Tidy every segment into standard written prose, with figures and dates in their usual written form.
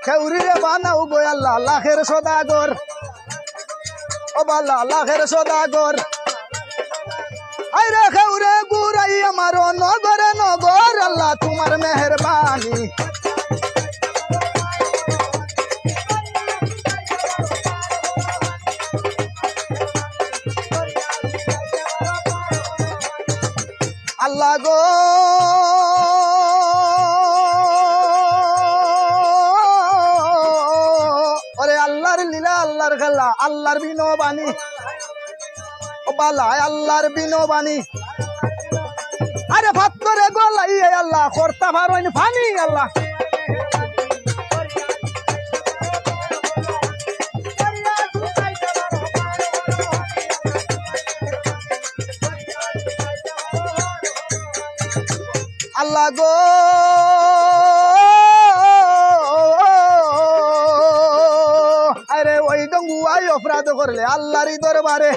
খেউরিরে বানাও গো আল্লাহ লাখের সদাগর ও বাল্লা লাখের সদাগর আইরে খেউরে গুরাই আমার নগরে নগর আল্লাহ তোমার মেহেরবানি আল্লাহ গো ওরে আল্লাহর লীলা আল্লাহর খেলা আল্লাহর বিনোবানি ও বালায় আল্লাহর বিনোবানি আরে ভাত করে গলাই আল্লাহ করতে পারেন ফানি আল্লাহ আল্লাহ গো আরে ওই ডঙ্গুয়াই অপরাধ করলে আল্লাহরই দরবারে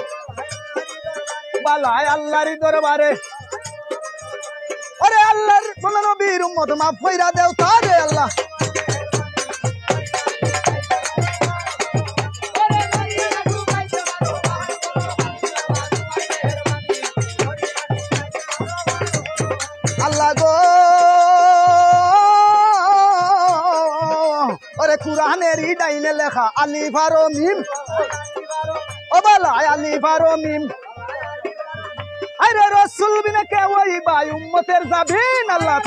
বালায় আল্লাহরই দরবারে ওরে আল্লাহর কোন নবীর উম্মত মাফ কইরা দেও তারে আল্লাহ আল্লাহ গো ওরে কুরআনেরই ডাইনে লেখা আলিফ আর মিম ও বালায় আলিফ আর মিম আরে রাসূল বিনা কে ওই ভাই উম্মতের যাবেন আল্লাহ